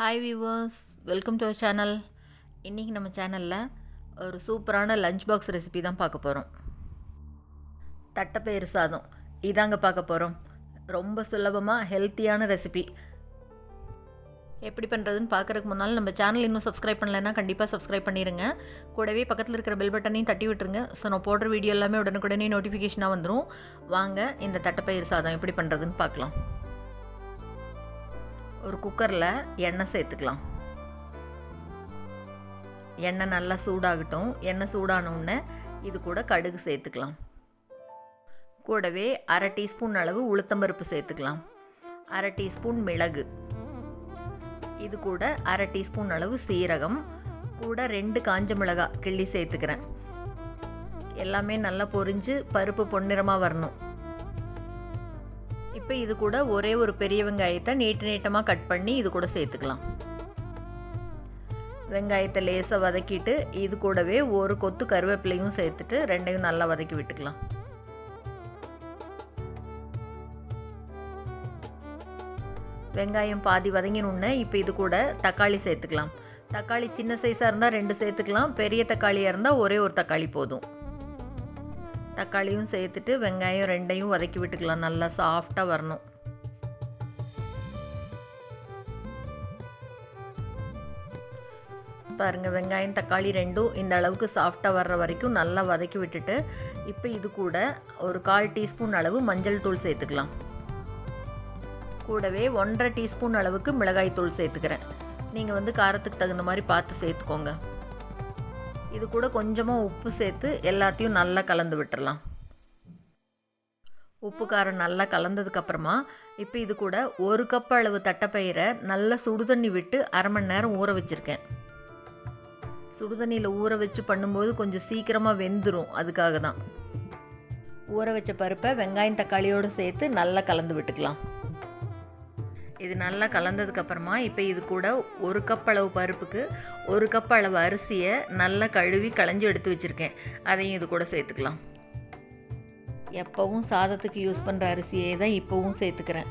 Hi viewers, welcome to our channel. இன்றைக்கி நம்ம சேனலில் ஒரு சூப்பரான லஞ்ச் பாக்ஸ் ரெசிபி தான் பார்க்க போகிறோம். தட்டைப்பயிறு சாதம் இதாங்க பார்க்க போகிறோம். ரொம்ப சுலபமாக ஹெல்த்தியான ரெசிபி. எப்படி பண்ணுறதுன்னு பார்க்குறதுக்கு முன்னால் நம்ம சேனல் இன்னும் சப்ஸ்கிரைப் பண்ணலைன்னா கண்டிப்பாக சப்ஸ்கிரைப் பண்ணிடுங்க. கூடவே பக்கத்தில் இருக்கிற பெல் பட்டனையும் தட்டி விட்டுருங்க. ஸோ நான் போடுற வீடியோ எல்லாமே உடனுக்குடனே நோட்டிஃபிகேஷனாக வந்துடும். வாங்க இந்த தட்டைப்பயிறு சாதம் எப்படி பண்ணுறதுன்னு பார்க்கலாம். ஒரு குக்கரில் எண்ணெய் சேர்த்துக்கலாம். எண்ணெய் நல்லா சூடாகட்டும். எண்ணெய் சூடானவுடனே இது கூட கடுகு சேர்த்துக்கலாம். கூடவே அரை டீஸ்பூன் அளவு உளுத்தம்பருப்பு சேர்த்துக்கலாம். அரை டீஸ்பூன் மிளகு, இது கூட அரை டீஸ்பூன் அளவு சீரகம், கூட 2 காஞ்ச மிளகாய் கிள்ளி சேர்த்துக்கிறேன். எல்லாமே நல்லா பொரிஞ்சு பருப்பு பொன்னிறமாக வரணும். இப்போ இது கூட ஒரே ஒரு பெரிய வெங்காயத்தை நீட்டமாக கட் பண்ணி இது கூட சேர்த்துக்கலாம். வெங்காயத்தை லேசாக வதக்கிட்டு இது கூடவே ஒரு கொத்து கருவேப்பிலையும் சேர்த்துட்டு ரெண்டையும் நல்லா வதக்கி விட்டுக்கலாம். வெங்காயம் பாதி வதங்கினோடனே இப்போ இது கூட தக்காளி சேர்த்துக்கலாம். தக்காளி சின்ன சைஸாக இருந்தால் 2 சேர்த்துக்கலாம். பெரிய தக்காளியாக இருந்தால் ஒரே ஒரு தக்காளி போதும். தக்காளியும் சேர்த்துட்டு வெங்காயம் 2ஐயும் வதக்கி விட்டுக்கலாம். நல்லா சாஃப்டாக வரணும். பாருங்கள், வெங்காயம் தக்காளி 2ம் இந்த அளவுக்கு சாஃப்டாக வர்ற வரைக்கும் நல்லா வதக்கி விட்டுட்டு இப்போ இது கூட ஒரு 1/4 டீஸ்பூன் அளவு மஞ்சள் தூள் சேர்த்துக்கலாம். கூடவே 1/2 டீஸ்பூன் அளவுக்கு மிளகாய் தூள் சேர்த்துக்கிறேன். நீங்கள் காரத்துக்கு தகுந்த மாதிரி பார்த்து சேர்த்துக்கோங்க. இது கூட கொஞ்சமாக உப்பு சேர்த்து எல்லாத்தையும் நல்லா கலந்து விட்டுடலாம். உப்பு காரம் நல்லா கலந்ததுக்கப்புறமா இப்போ இது கூட 1 கப் அளவு தட்டைப்பயிரை நல்லா சுடுதண்ணி விட்டு அரை மணி நேரம் ஊற வச்சுருக்கேன். சுடுதண்ணியில் ஊற வச்சு பண்ணும்போது கொஞ்சம் சீக்கிரமாக வெந்துடும். அதுக்காக தான். ஊற வச்ச பருப்பை வெங்காயம் தக்காளியோடு சேர்த்து நல்லா கலந்து விட்டுக்கலாம். இது நல்லா கலந்ததுக்கப்புறமா இப்போ இது கூட 1 கப் அளவு பருப்புக்கு 1 கப் அளவு அரிசியை நல்லா கழுவி களைஞ்சி எடுத்து வச்சுருக்கேன். அதையும் இது கூட சேர்த்துக்கலாம். எப்போவும் சாதத்துக்கு யூஸ் பண்ணுற அரிசியை தான் இப்போவும் சேர்த்துக்கிறேன்.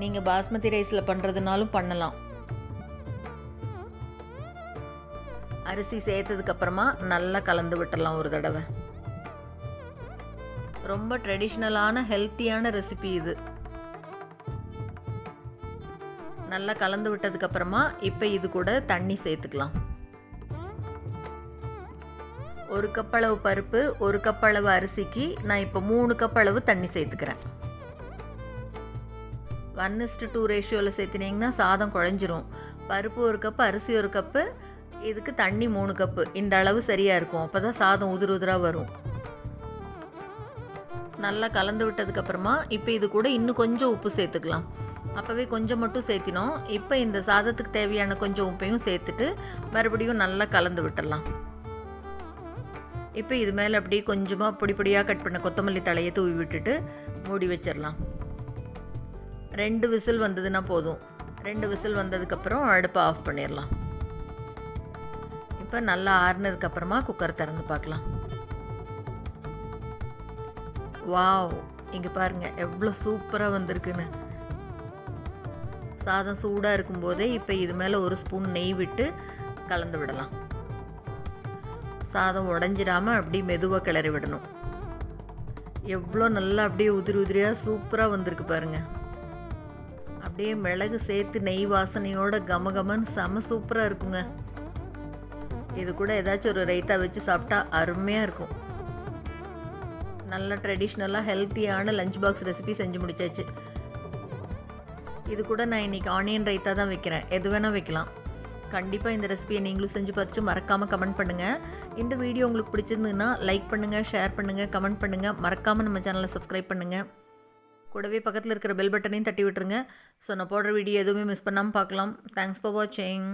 நீங்கள் பாஸ்மதி ரைஸில் பண்ணுறதுனாலும் பண்ணலாம். அரிசி சேர்த்ததுக்கப்புறமா நல்லா கலந்து விட்டுடலாம் ஒரு தடவை. ரொம்ப ட்ரெடிஷ்னலான ஹெல்த்தியான ரெசிபி இது. நல்லா கலந்து விட்டதுக்கப்புறமா இப்போ இது கூட தண்ணி சேர்த்துக்கலாம். 1 கப் அளவு பருப்பு 1 கப் அளவு அரிசிக்கு நான் இப்போ 3 கப் அளவு தண்ணி சேர்த்துக்கிறேன். 1:2 ரேஷியோவில் சேர்த்துனீங்கன்னா சாதம் குழஞ்சிரும். பருப்பு 1 கப்பு, அரிசி 1 கப்பு, இதுக்கு தண்ணி 3 கப்பு. இந்த அளவு சரியாக இருக்கும். அப்போ தான் சாதம் உதிராக வரும். நல்லா கலந்து விட்டதுக்கப்புறமா இப்போ இது கூட இன்னும் கொஞ்சம் உப்பு சேர்த்துக்கலாம். அப்போவே கொஞ்சம் மட்டும் சேர்த்தினோம். இப்போ இந்த சாதத்துக்கு தேவையான கொஞ்சம் உப்பையும் சேர்த்துட்டு மறுபடியும் நல்லா கலந்து விட்டுடலாம். இப்போ இது மேலே அப்படியே கொஞ்சமாக பொடியாக கட் பண்ண கொத்தமல்லி தழையை தூவி விட்டுட்டு மூடி வச்சிடலாம். 2 விசில் வந்ததுன்னா போதும். 2 விசில் வந்ததுக்கப்புறம் அடுப்பை ஆஃப் பண்ணிடலாம். இப்போ நல்லா ஆறுனதுக்கப்புறமா குக்கர் திறந்து பார்க்கலாம். வாவ், இங்கே பாருங்கள் எவ்வளோ சூப்பராக வந்திருக்குன்னு. சாதம் சூடாக இருக்கும்போதே இப்போ இது மேலே 1 ஸ்பூன் நெய் விட்டு கலந்து விடலாம். சாதம் உடஞ்சிடாமல் அப்படியே மெதுவாக கிளறி விடணும். எவ்வளோ நல்லா அப்படியே உதிரியாக சூப்பராக வந்திருக்கு பாருங்கள். அப்படியே மிளகு சேர்த்து நெய் வாசனையோட கமகமன்னு செம சூப்பராக இருக்குங்க. இது கூட ஏதாச்சும் ஒரு ரைத்தா வச்சு சாப்பிட்டா அருமையாக இருக்கும். நல்ல ட்ரெடிஷ்னலாக ஹெல்த்தியான லஞ்ச் பாக்ஸ் ரெசிபி செஞ்சு முடிச்சாச்சு. இது கூட நான் இன்றைக்கி ஆனியன் ரைத்தா தான் வைக்கிறேன். எது வேணால் வைக்கலாம். கண்டிப்பாக இந்த ரெசிபியை நீங்களும் செஞ்சு பார்த்துட்டு மறக்காமல் கமெண்ட் பண்ணுங்கள். இந்த வீடியோ உங்களுக்கு பிடிச்சிருந்ததுன்னா லைக் பண்ணுங்கள், ஷேர் பண்ணுங்கள், கமெண்ட் பண்ணுங்கள். மறக்காமல் நம்ம சேனலை சப்ஸ்கிரைப் பண்ணுங்கள். கூடவே பக்கத்தில் இருக்கிற பெல் பட்டனையும் தட்டி விட்டுருங்க. ஸோ நான் போடுற வீடியோ எதுவுமே மிஸ் பண்ணாமல் பார்க்கலாம். தேங்க்ஸ் ஃபார் வாட்சிங்.